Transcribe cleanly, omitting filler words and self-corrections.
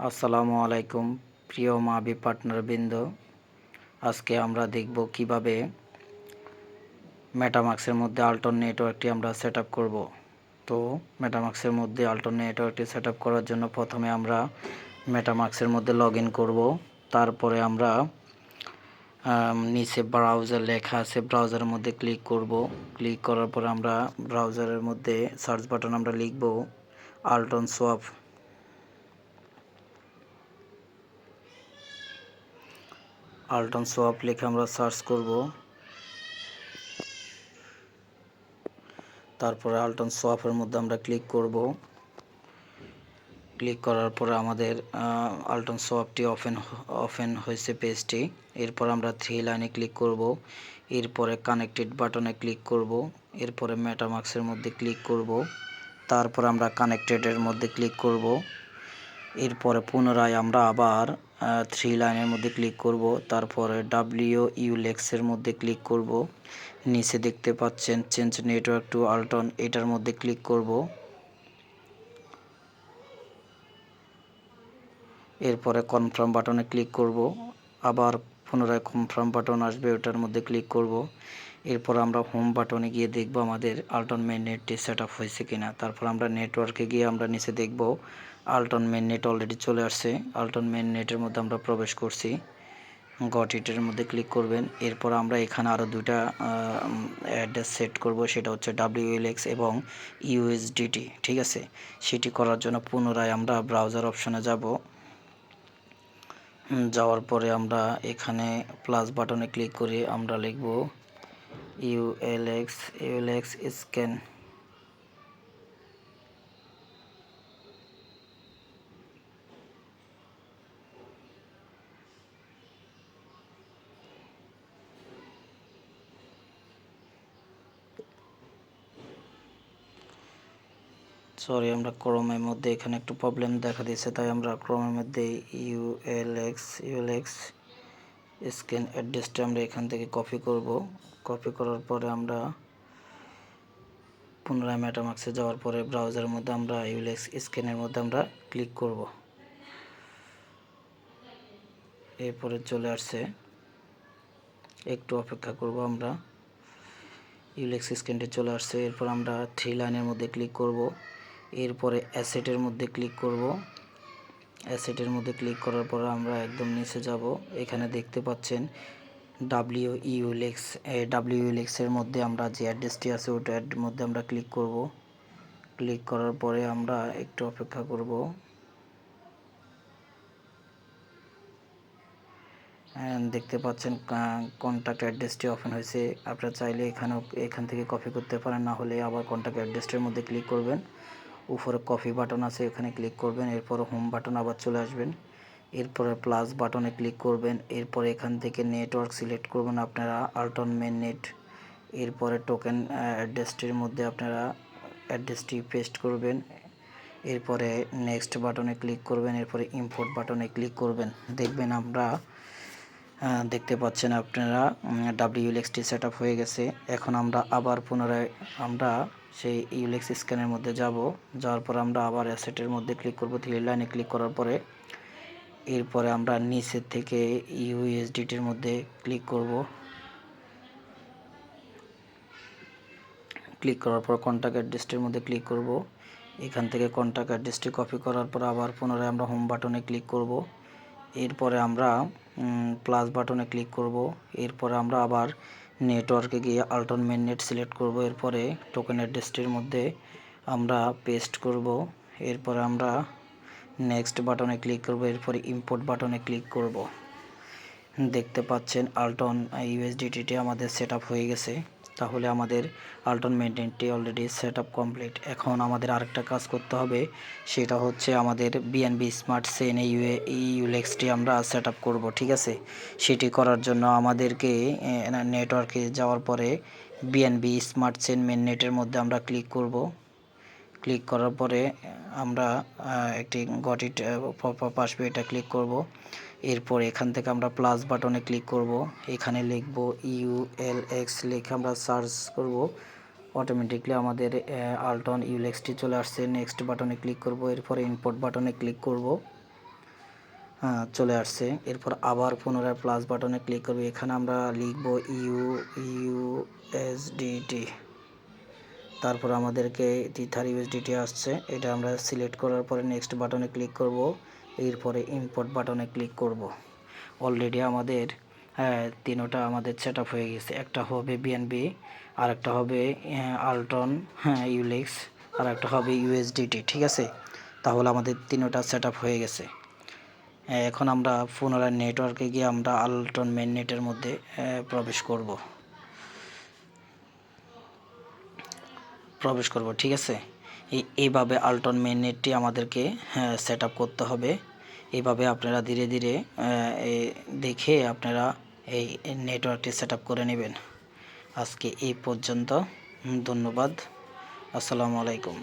আসসালামু আলাইকুম প্রিয় মাবি পার্টনার বৃন্দ। আজকে আমরা দেখব কিভাবে মেটামাক্সের মধ্যে আল্টন নেটওয়ার্কটি আমরা সেট আপ করব। তো মেটামাক্সের মধ্যে আল্টন নেটওয়ার্কটি সেট আপ করার জন্য প্রথমে আমরা মেটামাক্সের মধ্যে লগ ইন করব। তারপরে আমরা নিচে ব্রাউজার লেখা আছে, ব্রাউজারের মধ্যে ক্লিক করব। ক্লিক করার পর আমরা ব্রাউজারের মধ্যে সার্চ বাটন আমরা লিখব আল্টন সোয়াপ। আল্টন সোয়াপ লিখে আমরা সার্চ করব। তারপরে আল্টন সোয়াপের মধ্যে আমরা ক্লিক করব। ক্লিক করার পরে আমাদের আল্টন সোয়াপটি ওপেন হয়েছে পেজটি। এরপর আমরা থ্রি লাইনে ক্লিক করব। এরপরে কানেক্টেড বাটনে ক্লিক করব। এরপরে মেটামাক্সের মধ্যে ক্লিক করব। তারপর আমরা কানেক্টেডের মধ্যে ক্লিক করব। এরপরে পুনরায় আমরা আবার থ্রি লাইনের মধ্যে ক্লিক করব। তারপরে WULEX-এর মধ্যে ক্লিক করব। নিচে দেখতে পাচ্ছেন চেঞ্জ নেটওয়ার্ক টু আল্টন, এটার মধ্যে ক্লিক করব। এরপরে কনফার্ম বাটনে ক্লিক করব। আবার পুনরায় কনফার্ম বাটন আসবে, ওটার মধ্যে ক্লিক করব। এরপর আমরা হোম বাটনে গিয়ে দেখব আমাদের আল্টন মেইন নেটটি সেট আপ হয়েছে কিনা। তারপর আমরা নেটওয়ার্কে গিয়ে আমরা নিচে দেখব আল্টন মেইন নেট অলরেডি চলে আসছে। আল্টন মেইন নেটের মধ্যে আমরা প্রবেশ করছি। গট ইটের মধ্যে ক্লিক করবেন। এরপর আমরা এখানে আরও দুইটা অ্যাড্রেস সেট করব, সেটা হচ্ছে WLX এবং USDT। ঠিক আছে, সেটি করার জন্য পুনরায় আমরা ব্রাউজার অপশনে যাব। যাওয়ার পরে আমরা এখানে প্লাস বাটনে ক্লিক করে আমরা লিখব ULX স্ক্যান। সরি, আমরা ক্রোমের মধ্যে এখানে একটু প্রবলেম দেখা দিয়েছে, তাই আমরা ক্রোমের মধ্যে ULX স্ক্যান অ্যাড্রেসটা আমরা এখান থেকে কপি করব। কপি করার পরে আমরা পুনরায় মেটামাক্সে যাওয়ার পরে ব্রাউজারের মধ্যে আমরা ULX স্ক্যানের মধ্যে আমরা ক্লিক করব। এরপরে চলে আসছে, একটু অপেক্ষা করব আমরা। ULX স্ক্যানটি চলে আসছে। এরপর আমরা থ্রি লাইনের মধ্যে ক্লিক করব। এরপরে অ্যাসেটের মধ্যে ক্লিক করব। অ্যাসেটের মধ্যে ক্লিক করার পর আমরা একদম নিচে যাব। এখানে দেখতে পাচ্ছেন WULX এর মধ্যে আমরা যে অ্যাড্রেসটি আছে ওটার মধ্যে আমরা ক্লিক করব। ক্লিক করার পরে আমরা একটু অপেক্ষা করব। দেখতে পাচ্ছেন কন্ট্যাক্ট অ্যাড্রেসটি ওপেন হয়েছে। আপনারা চাইলে এখান থেকে কপি করতে পারেন, না হলে আবার কন্ট্যাক্ট অ্যাড্রেসটির মধ্যে ক্লিক করবেন। উপরে কপি বাটন আছে, এখানে ক্লিক করবেন। এরপর হোম বাটন আবার চলে আসবেন। এরপরে প্লাস বাটনে ক্লিক করবেন। এরপর এখান থেকে নেটওয়ার্ক সিলেক্ট করবেন আপনারা আল্টন মেইন নেট। এরপরে টোকেন অ্যাড্রেসটির মধ্যে আপনারা অ্যাড্রেসটি পেস্ট করবেন। এরপরে নেক্সট বাটনে ক্লিক করবেন। এরপরে ইম্পোর্ট বাটনে ক্লিক করবেন। দেখবেন আমরা দেখতে পাচ্ছেন আপনারা WLXটি সেট আপ হয়ে গেছে। এখন আমরা আবার পুনরায় আমরা সেই ULX স্ক্যানের মধ্যে যাব। যাওয়ার পর আমরা আবার অ্যাসেটের মধ্যে ক্লিক করব। থ্রি লাইনে ক্লিক করার পরে এরপরে আমরা নিচের থেকে USDTর মধ্যে ক্লিক করব। ক্লিক করার পর কন্ট্যাক্ট অ্যাড্রেসটির মধ্যে ক্লিক করব। এখান থেকে কন্ট্যাক্ট অ্যাড্রেসটি কপি করার পর আবার পুনরায় আমরা হোম বাটনে ক্লিক করব। এরপরে আমরা প্লাস বাটনে ক্লিক করব। এরপরে আমরা আবার নেটওয়ার্কে গিয়ে আল্টন মেইন নেট সিলেক্ট করব। এরপরে টোকেন অ্যাড্রেসটির মধ্যে আমরা পেস্ট করব। এরপরে আমরা নেক্সট বাটনে ক্লিক করব। এরপরে ইম্পোর্ট বাটনে ক্লিক করব। দেখতে পাচ্ছেন আল্টন USDT আমাদের সেট আপ হয়ে গেছে। তাহলে আমাদের আল্টন মেইন নেটটি অলরেডি সেট আপ কমপ্লিট। এখন আমাদের আরেকটা কাজ করতে হবে, সেটা হচ্ছে আমাদের BNB স্মার্ট চেইন ULXটি আমরা সেট আপ করবো। ঠিক আছে, সেটি করার জন্য আমাদেরকে নেটওয়ার্কে যাওয়ার পরে BNB স্মার্ট চেইন মেইন নেটের মধ্যে আমরা ক্লিক করব। ক্লিক করার পরে আমরা একটি গট ইট পপআপ আসবে, এটা ক্লিক করব। এরপর এখান থেকে আমরা প্লাস বাটনে ক্লিক করব। এখানে লিখব ULX লিখে আমরা সার্চ করব। অটোমেটিকলি আমাদের আল্টন ULXটি চলে আসছে। নেক্সট বাটনে ক্লিক করব। এরপরে ইম্পোর্ট বাটনে ক্লিক করব। চলে আসছে। এরপর আবার পুনরায় প্লাস বাটনে ক্লিক করব। এখানে আমরা লিখব ইউএসডিটি। তারপর আমাদেরকে ইথার ইউএসডিটি আসছে, এটা আমরা সিলেক্ট করার পরে নেক্সট বাটনে ক্লিক করব। এরপরে ইম্পোর্ট বাটনে ক্লিক করব। অলরেডি আমাদের তিনোটা আমাদের সেট আপ হয়ে গেছে। একটা হবে বিএনবি, আর একটা হবে আলট্রন ইউলিক্স, আর একটা হবে ইউএসডিটি। ঠিক আছে, তাহলে আমাদের তিনোটা সেট আপ হয়ে গেছে। এখন আমরা পুনরায় নেটওয়ার্কে গিয়ে আমরা আলট্রন মেন নেটের মধ্যে প্রবেশ করব। ঠিক আছে, এইভাবে আলট্রন মেন নেটটি আমাদেরকে সেট আপ করতে হবে। এইভাবে আপনারা ধীরে ধীরে দেখে আপনারা এই নেটওয়ার্কটি সেট আপ করে নেবেন। আজকে এই পর্যন্ত, ধন্যবাদ, আসসালামু আলাইকুম।